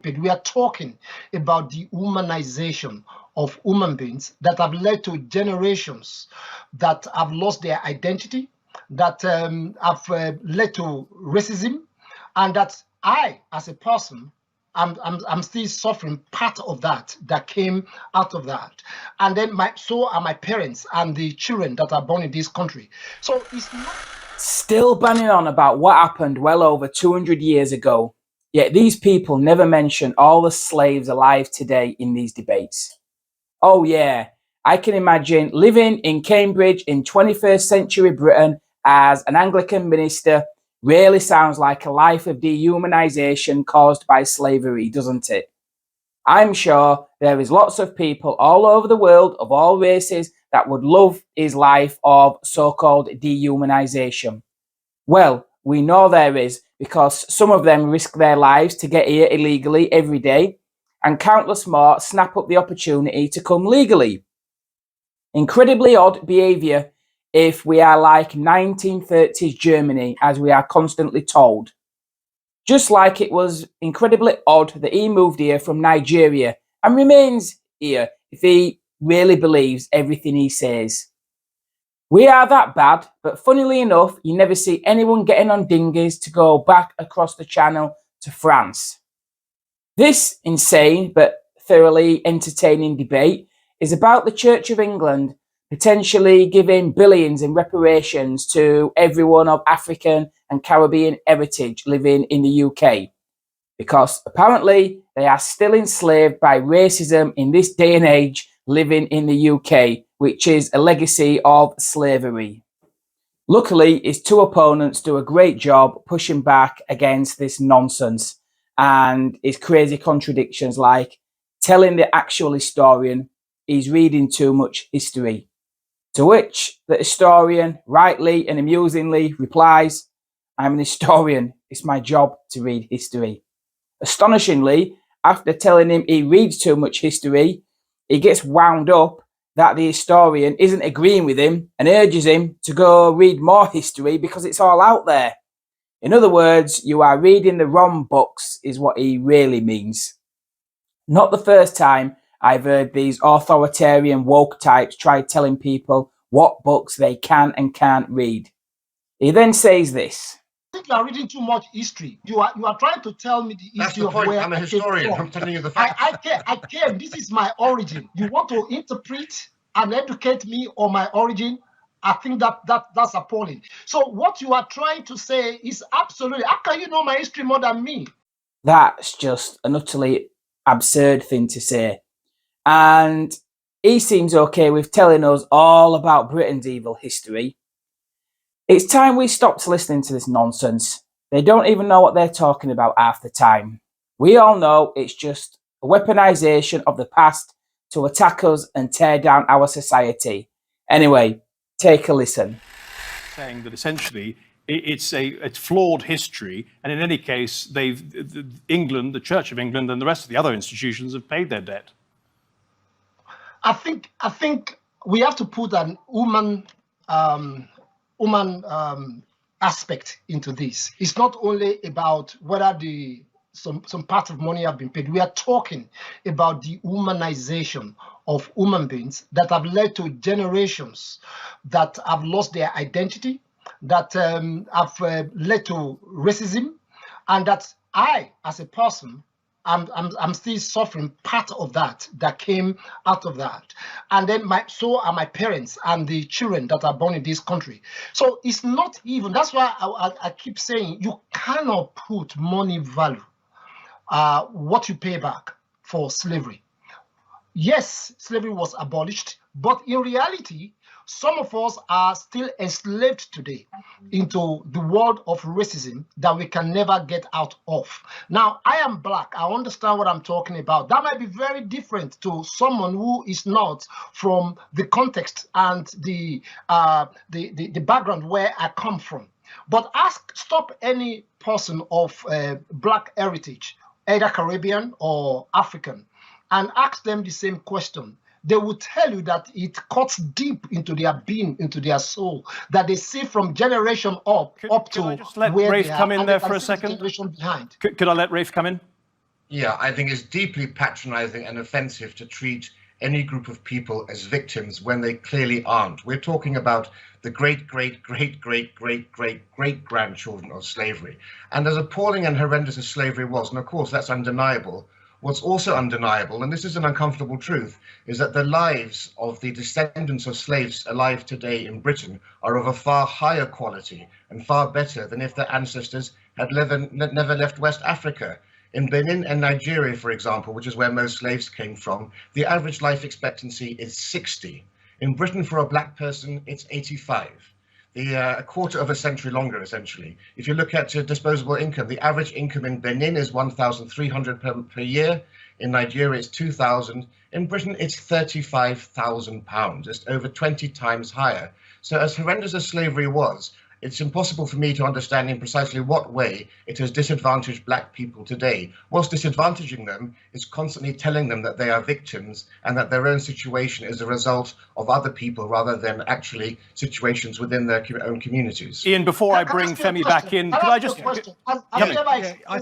We are talking about the humanization of human beings that have led to generations that have lost their identity, that have led to racism, and that I, as a person, I'm still suffering part of that came out of that. And then so are my parents and the children that are born in this country. So it's not still banging on about what happened well over 200 years ago. Yet these people never mention all the slaves alive today in these debates. Oh yeah, I can imagine living in Cambridge in 21st century Britain as an Anglican minister really sounds like a life of dehumanization caused by slavery, doesn't it? I'm sure there is lots of people all over the world of all races that would love his life of so-called dehumanization. Well, we know there is because some of them risk their lives to get here illegally every day, and countless more snap up the opportunity to come legally. Incredibly odd behaviour if we are like 1930s Germany, as we are constantly told. Just like it was incredibly odd that he moved here from Nigeria and remains here if he really believes everything he says. We are that bad, but funnily enough, you never see anyone getting on dinghies to go back across the channel to France. This insane but thoroughly entertaining debate is about the Church of England potentially giving billions in reparations to everyone of African and Caribbean heritage living in the UK, because apparently they are still enslaved by racism in this day and age living in the UK, which is a legacy of slavery. Luckily, his two opponents do a great job pushing back against this nonsense and his crazy contradictions, like telling the actual historian he's reading too much history. To which the historian, rightly and amusingly, replies, I'm an historian, it's my job to read history. Astonishingly, after telling him he reads too much history, he gets wound up that the historian isn't agreeing with him and urges him to go read more history because it's all out there. In other words, you are reading the wrong books, is what he really means. Not the first time I've heard these authoritarian woke types try telling people what books they can and can't read. He then says this. I think you are reading too much history. You are trying to tell me the history of where I'm a historian. I'm telling you the facts. I came. This is my origin. You want to interpret and educate me on my origin? I think that's appalling. So what you are trying to say is absolutely. How can you know my history more than me? That's just an utterly absurd thing to say. And he seems okay with telling us all about Britain's evil history. It's time we stopped listening to this nonsense. They don't even know what they're talking about half the time. We all know it's just a weaponization of the past to attack us and tear down our society. Anyway, take a listen. Saying that essentially it's flawed history, and in any case, England, the Church of England, and the rest of the other institutions have paid their debt. I think we have to put an human aspect into this. It's not only about whether some part of money have been paid. We are talking about the humanization of human beings that have led to generations that have lost their identity, that have led to racism, and that I, as a person, I'm still suffering part of that came out of that. And then so are my parents and the children that are born in this country. So it's not even, that's why I keep saying you cannot put money value, what you pay back for slavery. Yes, slavery was abolished, but in reality, some of us are still enslaved today into the world of racism that we can never get out of. Now, I am black. I understand what I'm talking about. That might be very different to someone who is not from the context and the background where I come from. But stop any person of black heritage, either Caribbean or African, and ask them the same question. They will tell you that it cuts deep into their being, into their soul, that they see from generation up to I just let where Rafe they come are, in and there they can for a see the second? generation behind. Could I let Rafe come in? Yeah, I think it's deeply patronizing and offensive to treat any group of people as victims when they clearly aren't. We're talking about the great-great-great-great-great-great-grandchildren of slavery. And as appalling and horrendous as slavery was, and of course that's undeniable, what's also undeniable, and this is an uncomfortable truth, is that the lives of the descendants of slaves alive today in Britain are of a far higher quality and far better than if their ancestors had never left West Africa. In Benin and Nigeria, for example, which is where most slaves came from, the average life expectancy is 60. In Britain, for a black person, it's 85. A quarter of a century longer, essentially. If you look at disposable income, the average income in Benin is 1,300 per year. In Nigeria, it's 2,000. In Britain, it's 35,000 pounds, just over 20 times higher. So as horrendous as slavery was, it's impossible for me to understand in precisely what way it has disadvantaged black people today. What's disadvantaging them is constantly telling them that they are victims and that their own situation is a result of other people rather than actually situations within their own communities. Ian, before I bring Femi back in, could I just... I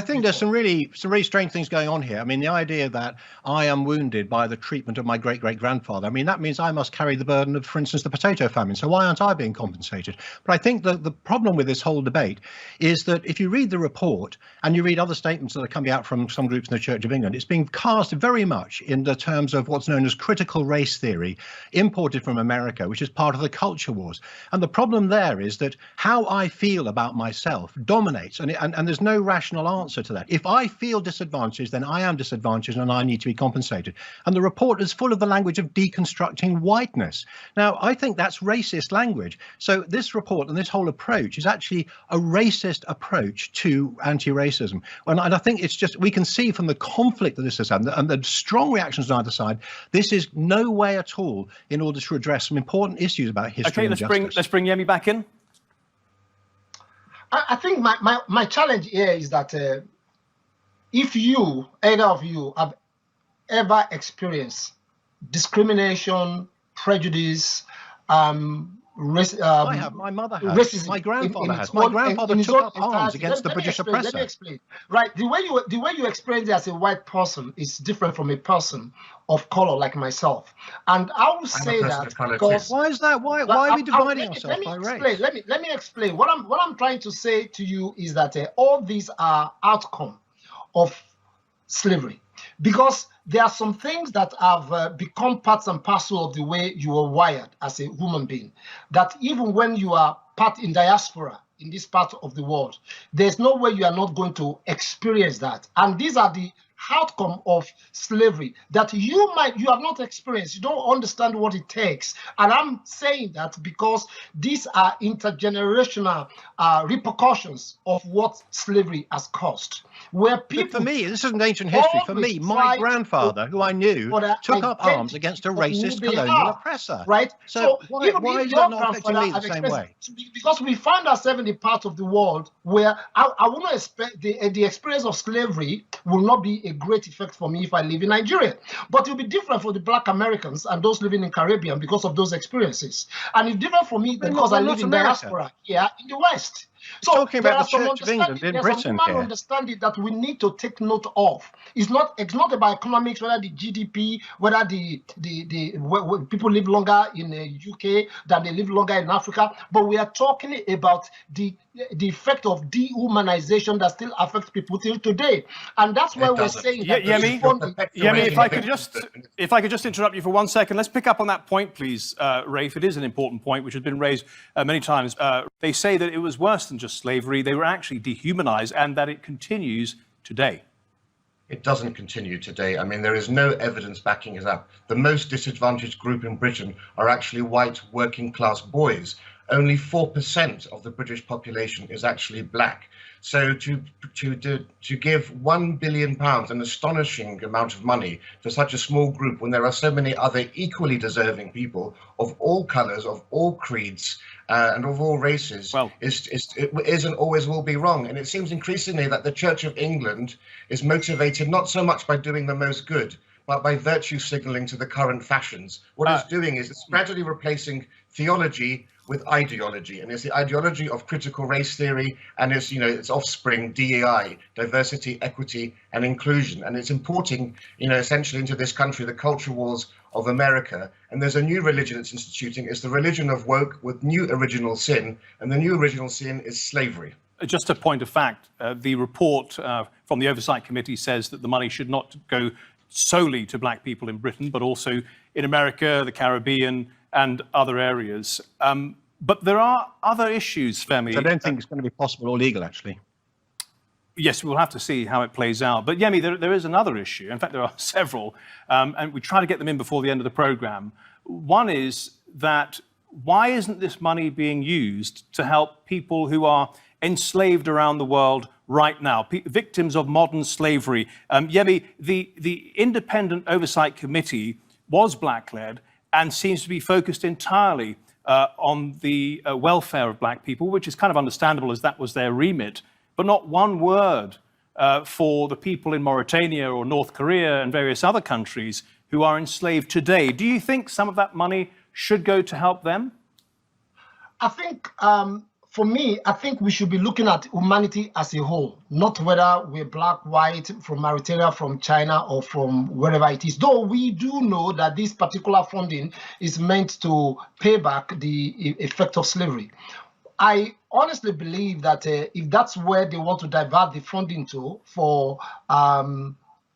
think there's some really strange things going on here. I mean, the idea that I am wounded by the treatment of my great-great-grandfather, I mean, that means I must carry the burden of, for instance, the potato famine. So why aren't I being compensated? But I think the problem with this whole debate is that if you read the report and you read other statements that are coming out from some groups in the Church of England, it's being cast very much in the terms of what's known as critical race theory, imported from America, which is part of the culture wars. And the problem there is that how I feel about myself dominates, and there's no rational answer to that. If I feel disadvantaged, then I am disadvantaged and I need to be compensated. And the report is full of the language of deconstructing whiteness. Now, I think that's racist language. So this report and this whole approach is actually a racist approach to anti-racism. And I think it's just, we can see from the conflict that this has had and the strong reactions on either side, this is no way at all in order to address some important issues about history and justice. Let's bring Yemi back in. I think my challenge here is that if either of you have ever experienced discrimination, prejudice, I have. My mother has. Racism. My grandfather has. My grandfather took up arms against the British oppressor. Let me explain. Right, the way you explain it as a white person is different from a person of color like myself, and I will say that because why is that? Why are we dividing ourselves by race? Let me explain. What I'm trying to say to you is that all these are outcome of slavery, because there are some things that have become parts and parcel of the way you are wired as a human being, that even when you are part in diaspora in this part of the world, there's no way you are not going to experience that. And these are the outcome of slavery that you have not experienced. You don't understand what it takes. And I'm saying that because these are intergenerational repercussions of what slavery has caused. Where people, but for me, this isn't ancient history. For me, my grandfather, who I knew, took up arms against a racist colonial oppressor. Right. So why is that not affecting me the same way? Because we find ourselves in the part of the world where I would not expect the experience of slavery will not be a great effect for me if I live in Nigeria. But it will be different for the Black Americans and those living in Caribbean because of those experiences. And it's different for me because I live in diaspora here in the West. So talking about the Church of England in Britain here. Understanding that we need to take note of. It's not about economics, whether the GDP, whether the people live longer in the UK than they live longer in Africa, but we are talking about the effect of dehumanization that still affects people till today, and that's why we're saying that. Yemi, if I could just interrupt you for 1 second, let's pick up on that point, please, Rafe. It is an important point which has been raised many times. They say that it was worse than just slavery; they were actually dehumanized, and that it continues today. It doesn't continue today. I mean, there is no evidence backing it up. The most disadvantaged group in Britain are actually white working class boys. Only 4% of the British population is actually black. So to give £1 billion, an astonishing amount of money, for such a small group when there are so many other equally deserving people of all colours, of all creeds, and of all races, it is and always will be wrong. And it seems increasingly that the Church of England is motivated not so much by doing the most good, but by virtue signaling to the current fashions. What it's doing is it's gradually replacing theology with ideology, and it's the ideology of critical race theory and its, its offspring, DEI, diversity, equity, and inclusion, and it's importing, essentially into this country the culture wars of America. And there's a new religion it's instituting. It's the religion of woke with new original sin, and the new original sin is slavery. Just a point of fact, the report from the Oversight Committee says that the money should not go solely to black people in Britain, but also in America, the Caribbean, and other areas. But there are other issues, Femi. I don't think it's going to be possible or legal, actually. Yes, we'll have to see how it plays out. But Yemi, there is another issue. In fact, there are several, and we try to get them in before the end of the programme. One is that why isn't this money being used to help people who are enslaved around the world right now, victims of modern slavery? Yemi, the Independent Oversight Committee was black-led and seems to be focused entirely on the welfare of black people, which is kind of understandable as that was their remit, but not one word for the people in Mauritania or North Korea and various other countries who are enslaved today. Do you think some of that money should go to help them? I think, for me, I think we should be looking at humanity as a whole, not whether we're black, white, from Mauritania, from China, or from wherever it is. Though we do know that this particular funding is meant to pay back the effect of slavery. I honestly believe that if that's where they want to divert the funding to for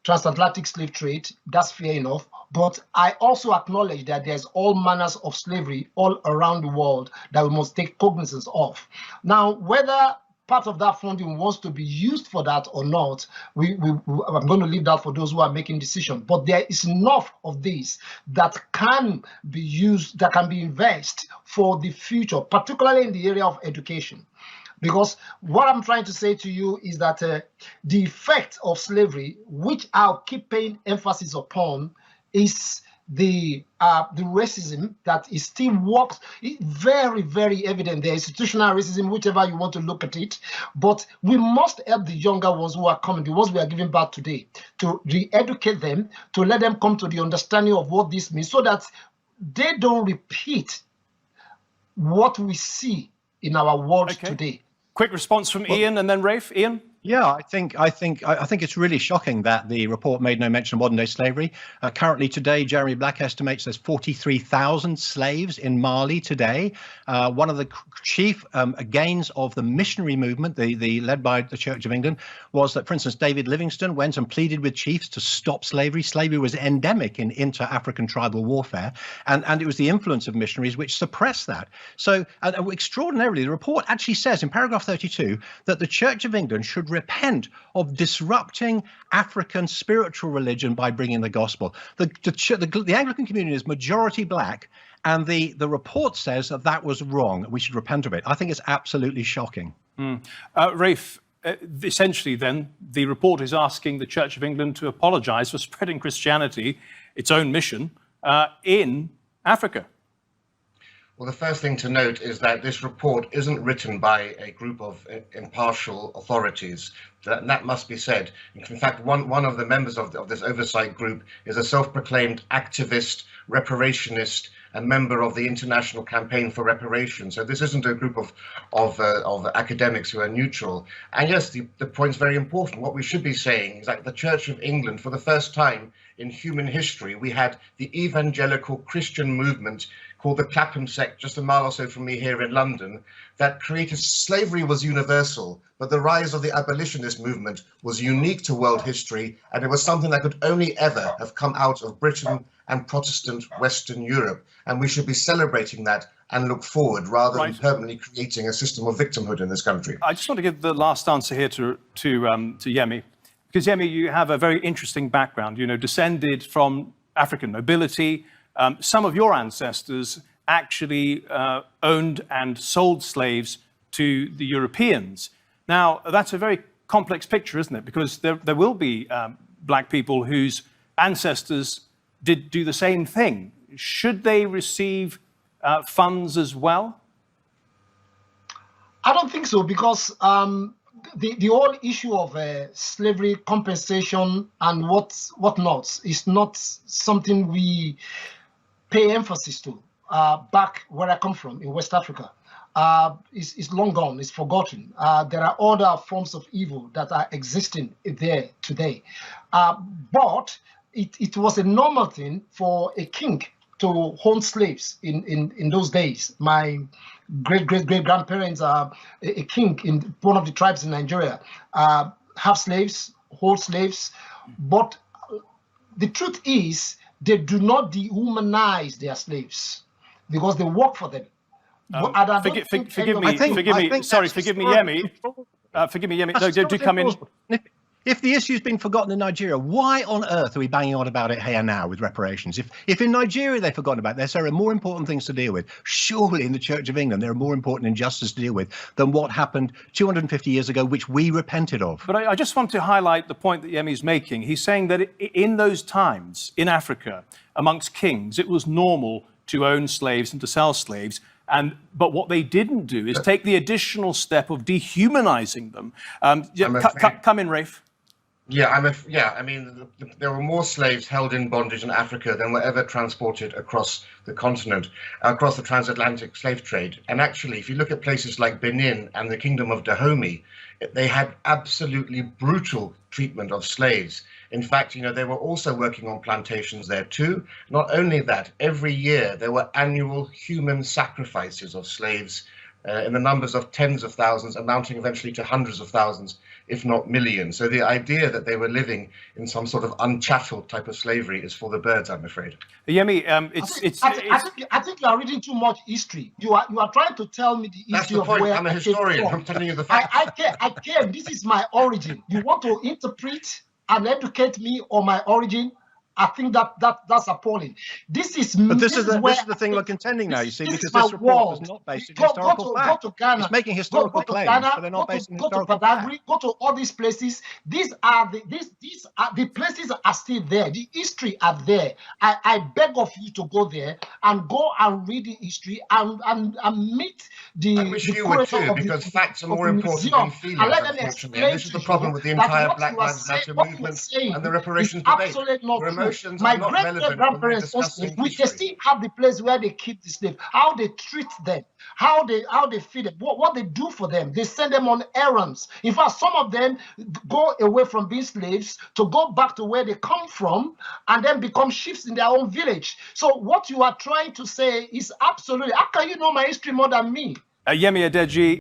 transatlantic slave trade, that's fair enough. But I also acknowledge that there's all manners of slavery all around the world that we must take cognizance of. Now, whether part of that funding wants to be used for that or not, I'm going to leave that for those who are making decisions. But there is enough of this that can be used, that can be invested for the future, particularly in the area of education. Because what I'm trying to say to you is that the effect of slavery, which I'll keep paying emphasis upon, is the racism that is still works very, very evident. The institutional racism, whichever you want to look at it. But we must help the younger ones who are coming, the ones we are giving back today, to re-educate them, to let them come to the understanding of what this means, so that they don't repeat what we see in our world today. Quick response from Ian and then Rafe. Ian? Yeah, I think it's really shocking that the report made no mention of modern-day slavery. Currently today, Jeremy Black estimates there's 43,000 slaves in Mali today. One of the chief gains of the missionary movement, the led by the Church of England, was that, for instance, David Livingstone went and pleaded with chiefs to stop slavery. Slavery was endemic in inter-African tribal warfare, and it was the influence of missionaries which suppressed that. So, extraordinarily, the report actually says in paragraph 32 that the Church of England should repent of disrupting African spiritual religion by bringing the gospel. The Anglican community is majority black, and the report says that was wrong. We should repent of it. I think it's absolutely shocking. Rafe, essentially then, the report is asking the Church of England to apologise for spreading Christianity, its own mission, in Africa. Well, the first thing to note is that this report isn't written by a group of impartial authorities. That must be said. In fact, one of the members of this oversight group is a self-proclaimed activist, reparationist, and member of the International Campaign for Reparations. So this isn't a group of academics who are neutral. And yes, the point's very important. What we should be saying is that the Church of England, for the first time in human history, we had the evangelical Christian movement called the Clapham sect, just a mile or so from me here in London, that created slavery was universal, but the rise of the abolitionist movement was unique to world history, and it was something that could only ever have come out of Britain and Protestant Western Europe. And we should be celebrating that and look forward rather than permanently creating a system of victimhood in this country. I just want to give the last answer here to Yemi, because Yemi, you have a very interesting background, descended from African nobility. Some of your ancestors actually owned and sold slaves to the Europeans. Now, that's a very complex picture, isn't it? Because there will be black people whose ancestors did do the same thing. Should they receive funds as well? I don't think so, because the whole issue of slavery compensation and whatnot is not something we pay emphasis to back where I come from in West Africa. It's long gone, it's forgotten. There are other forms of evil that are existing there today. But it was a normal thing for a king to own slaves in those days. My great-great-great-grandparents are a king in one of the tribes in Nigeria, have slaves, hold slaves. But the truth is, they do not dehumanize their slaves because they work for them. Forgive me, Yemi. Forgive me, Yemi. No, do come in. If the issue's been forgotten in Nigeria, why on earth are we banging on about it here now with reparations? If in Nigeria they've forgotten about this, there are more important things to deal with. Surely in the Church of England, there are more important injustices to deal with than what happened 250 years ago, which we repented of. But I just want to highlight the point that Yemi's making. He's saying that in those times, in Africa, amongst kings, it was normal to own slaves and to sell slaves. But what they didn't do is take the additional step of dehumanizing them. Come in, Rafe. Yeah, I mean, there were more slaves held in bondage in Africa than were ever transported across the continent, across the transatlantic slave trade. And actually, if you look at places like Benin and the Kingdom of Dahomey, they had absolutely brutal treatment of slaves. In fact, they were also working on plantations there too. Not only that, every year there were annual human sacrifices of slaves in the numbers of tens of thousands, amounting eventually to hundreds of thousands, if not millions. So the idea that they were living in some sort of unchattel type of slavery is for the birds, I'm afraid. Yemi, I think you are reading too much history. You are trying to tell me the history of where I'm a historian. I'm telling you the facts. I care. This is my origin. You want to interpret and educate me on my origin? I think that's appalling. But this is the thing we're contending now, you see, because this report is not based on historical fact. Go to Ghana. It's making historical claims, but they're not based on historical fact. Go to all these places. These are the places are still there. The history are there. I beg of you to go there and go and read the history and meet the. I wish you would too, because facts are more important than feelings, unfortunately. And this is the problem with the entire Black Lives Matter movement and the reparations debate. Absolutely not. My great-great-grandparents, we can still have the place where they keep the slaves, how they treat them, how they feed them, what they do for them. They send them on errands. In fact, some of them go away from being slaves to go back to where they come from and then become chiefs in their own village. So what you are trying to say is absolutely, how can you know my history more than me? Yemi Adeji.